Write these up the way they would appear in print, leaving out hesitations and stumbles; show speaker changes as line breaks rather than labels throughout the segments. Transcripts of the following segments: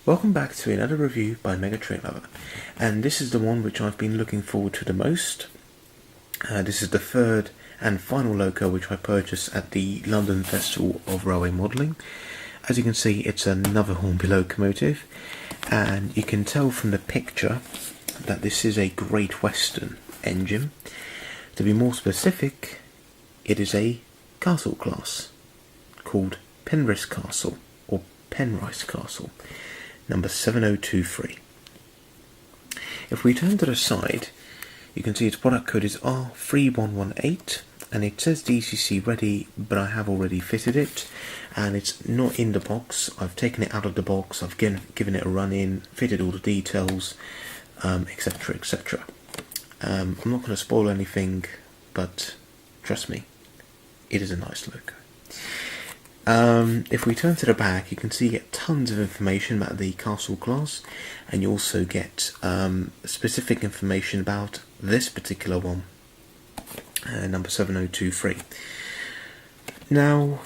Welcome back to another review by Mega Train Lover, and this is the one which I've been looking forward to the most. This is the third and final loco which I purchased at the London Festival of Railway Modelling. As you can see, it's another Hornby locomotive, and you can tell from the picture that this is a Great Western engine. To be more specific, it is a castle class called Penrice Castle or Penrice Castle, number 7023. If we turn to the side, you can see its product code is R3118, and it says DCC ready, but I have already fitted it, and it's not in the box. I've taken it out of the box, I've given it a run in, fitted all the details, etc, etc. I'm not going to spoil anything, but trust me, it is a nice loco. If we turn to the back, you can see you get tons of information about the castle class, and you also get specific information about this particular one, number 7023. Now,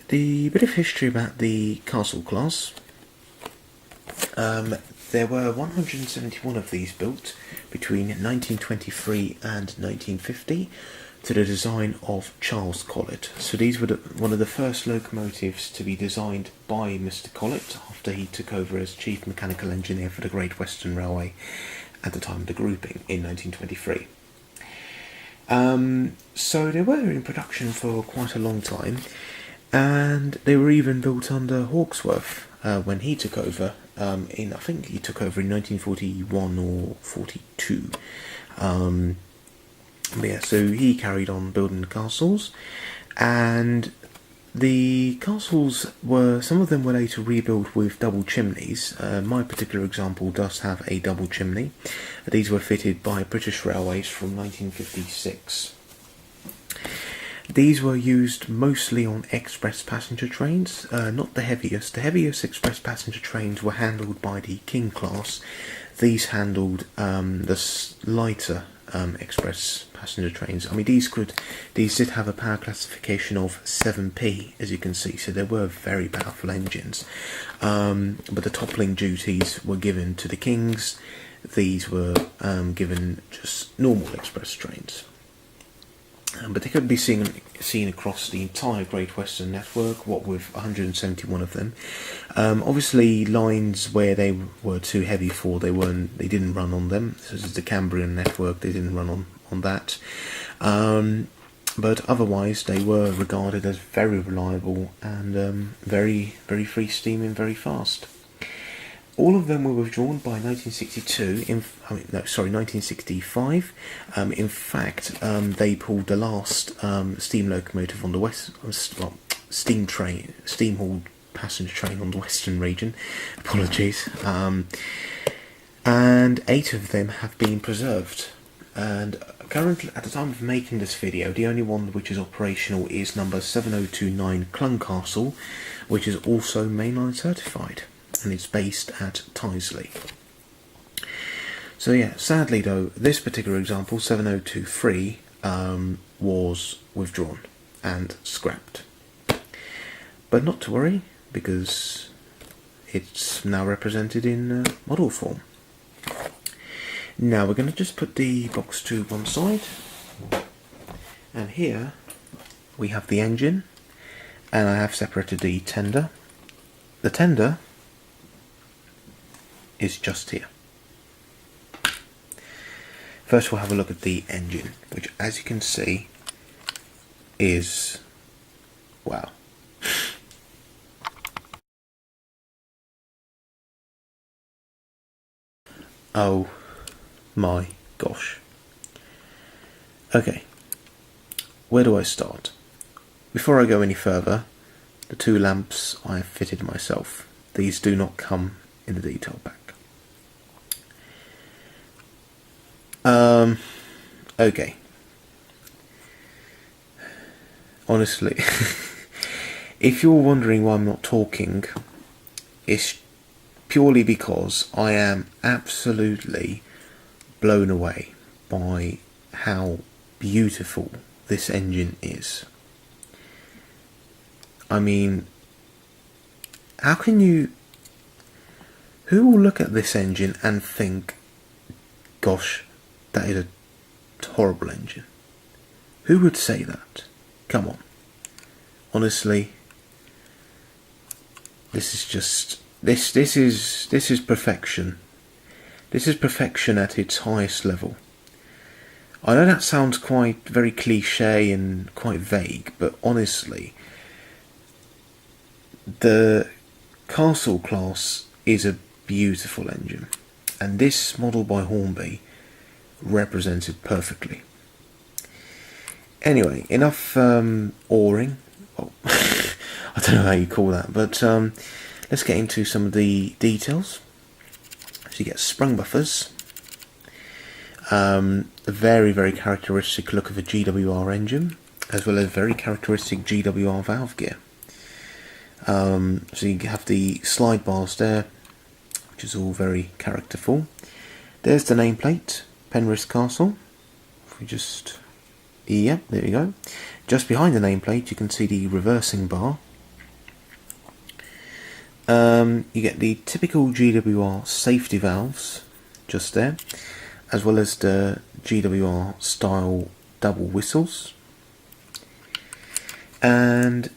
the bit of history about the castle class, there were 171 of these built between 1923 and 1950. To the design of Charles Collett. So these were one of the first locomotives to be designed by Mr. Collett after he took over as Chief Mechanical Engineer for the Great Western Railway at the time of the grouping in 1923. So they were in production for quite a long time, and they were even built under Hawksworth when he took over. I think he took over in 1941 or 42. But yeah, so he carried on building the castles, and the castles some of them were later rebuilt with double chimneys. My particular example does have a double chimney. These were fitted by British Railways from 1956. These were used mostly on express passenger trains, not the heaviest. The heaviest express passenger trains were handled by the King class. These handled the lighter express passenger trains. I mean, these did have a power classification of 7p, as you can see, so they were very powerful engines. But the toppling duties were given to the Kings. These were given just normal express trains. But they could be seen across the entire Great Western network, what with 171 of them. Obviously, lines where they were too heavy for, they didn't run on them. So this is the Cambrian network, they didn't run on that. But otherwise, they were regarded as very reliable and very, very free steaming, very fast. All of them were withdrawn by 1965. In fact, they pulled the last steam locomotive on the steam hauled passenger train on the Western region. Apologies. And 8 of them have been preserved. And currently, at the time of making this video, the only one which is operational is number 7029 Cluncastle, which is also mainline certified, and it's based at Tyseley. So yeah, sadly though, this particular example, 7023, was withdrawn and scrapped. But not to worry, because it's now represented in model form. Now we're going to just put the box to one side, and here we have the engine, and I have separated the tender. The tender is just here. First we'll have a look at the engine, which, as you can see, is, wow. Oh my gosh. Okay, where do I start? Before I go any further, the 2 lamps I have fitted myself. These do not come in the detail pack. Okay. Honestly, if you're wondering why I'm not talking, it's purely because I am absolutely blown away by how beautiful this engine is. I mean, how can you Who will look at this engine and think, gosh, that is a horrible engine? Who would say that? Come on. Honestly, this is just this is perfection. This is perfection at its highest level. I know that sounds quite very cliche and quite vague, but honestly, the Castle class is a beautiful engine, and this model by Hornby represents it perfectly. Anyway, enough oaring. Oh, I don't know how you call that, but let's get into some of the details. So you get sprung buffers, a very, very characteristic look of a GWR engine, as well as very characteristic GWR valve gear. So you have the slide bars there, which is all very characterful. There's the nameplate, Penrice Castle. If we just... yeah, there you go. Just behind the nameplate you can see the reversing bar. You get the typical GWR safety valves just there, as well as the GWR style double whistles. And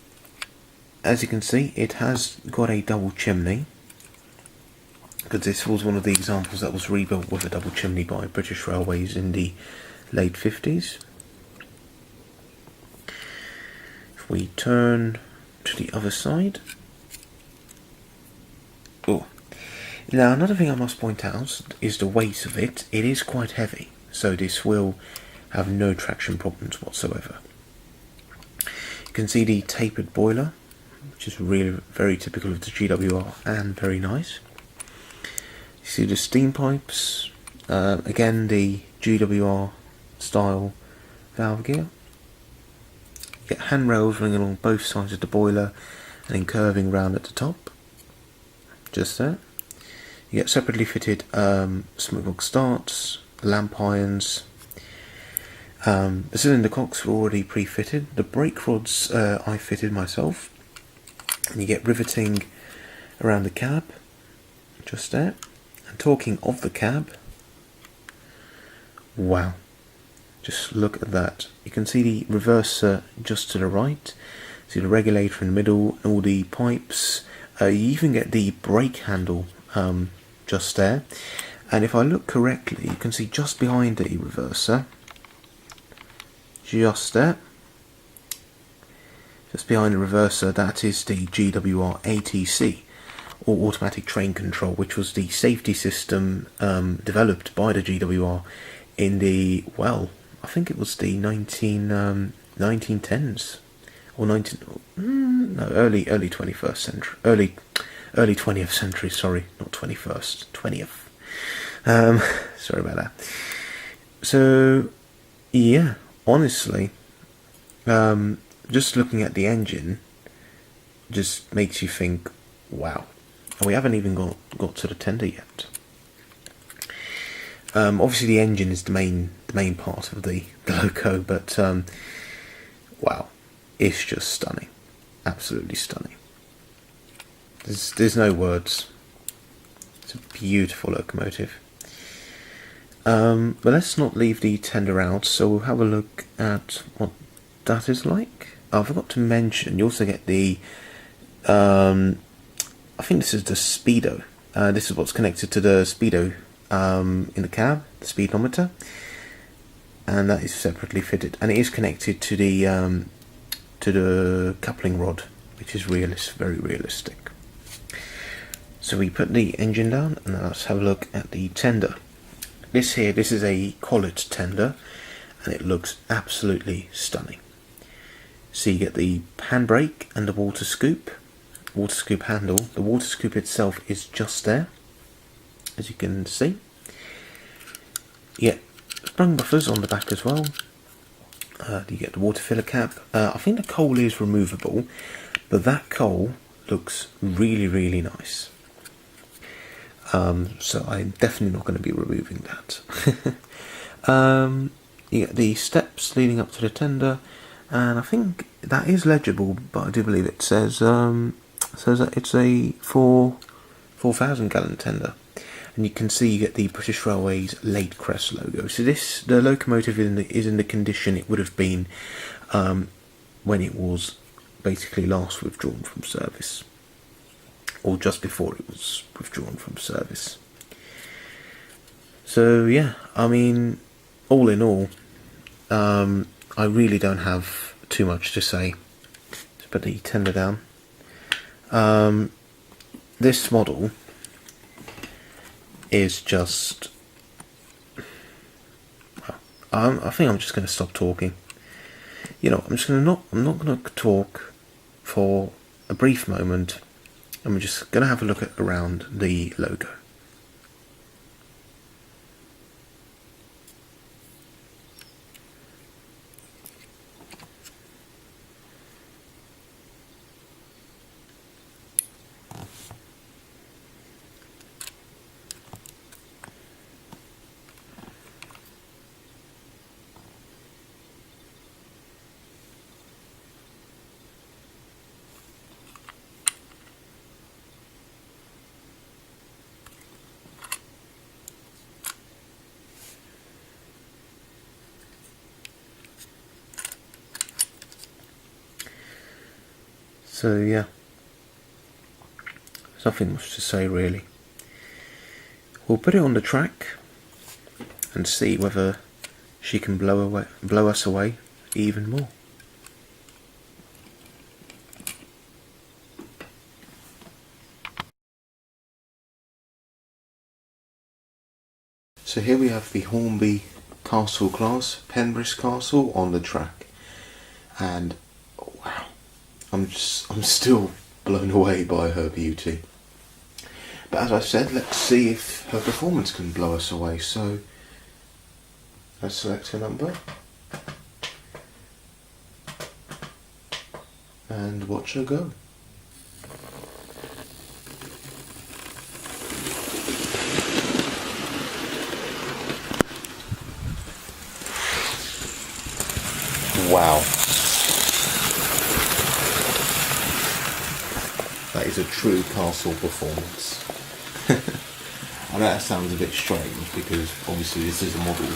as you can see, it has got a double chimney, because this was one of the examples that was rebuilt with a double chimney by British Railways in the late 50s. If we turn to the other side. Oh, now another thing I must point out is the weight of it. It is quite heavy, so this will have no traction problems whatsoever. You can see the tapered boiler, which is really very typical of the GWR and very nice. You see the steam pipes, again the GWR style valve gear. You get handrails running along both sides of the boiler and then curving round at the top, just there. You get separately fitted smoke box starts, lamp irons. The cylinder cocks were already pre-fitted. The brake rods I fitted myself. And you get riveting around the cab, just there. And talking of the cab, wow, just look at that. You can see the reverser just to the right, see the regulator in the middle, all the pipes. You even get the brake handle just there. And if I look correctly, you can see just behind the reverser, just there, just behind the reverser, that is the GWR ATC, or automatic train control, which was the safety system developed by the GWR in the, well, I think it was the 1910s or early 21st century, early 20th century. Sorry, not 21st, 20th. Sorry about that. So yeah, honestly, just looking at the engine just makes you think, wow. And we haven't even got to the tender yet. Obviously the engine is the main part of the loco, but wow, it's just stunning, absolutely stunning. There's no words. It's a beautiful locomotive. But let's not leave the tender out, so we'll have a look at what that is like. I forgot to mention, you also get the I think this is the speedo. This is what's connected to the speedo in the cab, the speedometer, and that is separately fitted, and it is connected to the coupling rod, which is very realistic. So we put the engine down, and let's have a look at the tender. This is a collet tender, and it looks absolutely stunning. So you get the handbrake and the water scoop handle. The water scoop itself is just there, as you can see. You get sprung buffers on the back as well. You get the water filler cap. I think the coal is removable, but that coal looks really nice. So I'm definitely not going to be removing that. You get the steps leading up to the tender, and I think that is legible, but I do believe it says that it's a 4 4,000 gallon tender. And you can see you get the British Railways Late Crest logo. So the locomotive is in the condition it would have been when it was basically last withdrawn from service, or just before it was withdrawn from service. So yeah, I mean, all in all, I really don't have too much to say. Let's put the tender down. This model is just, well, I think I'm just going to stop talking. You know, I'm not going to talk for a brief moment. I'm just going to have a look around the logo. So yeah, there's nothing much to say really. We'll put it on the track and see whether she can blow us away even more. So here we have the Hornby Castle class, Penrice Castle, on the track, and wow, I'm still blown away by her beauty. But as I said, let's see if her performance can blow us away. So let's select her number and watch her go. Wow. That is a true castle performance. I know that sounds a bit strange because obviously this is a model,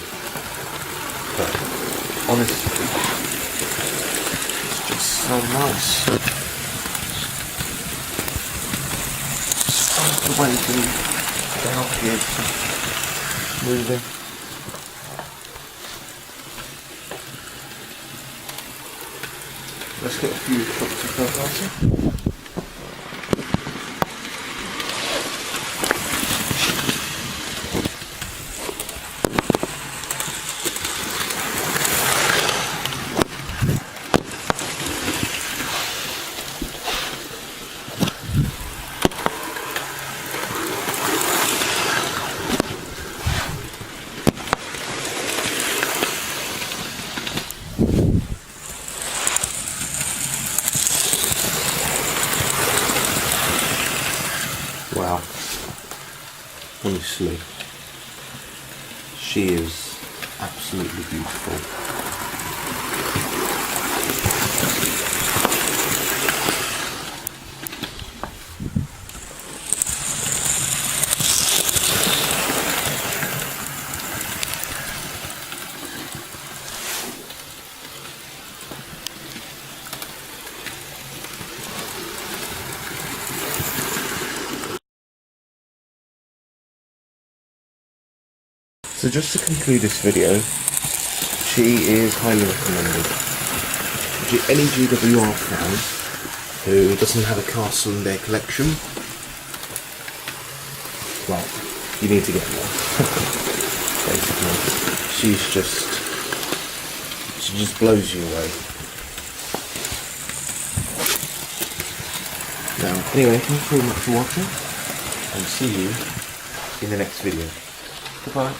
but honestly, it's just so nice. Just the way the RPMs are moving. Let's get a few shots of her later. Wow, honestly, she is absolutely beautiful. So just to conclude this video, she is highly recommended. Any GWR fan who doesn't have a castle in their collection, well, you need to get one. Basically, she just blows you away. Now, anyway, thank you very much for watching, and see you in the next video. Goodbye.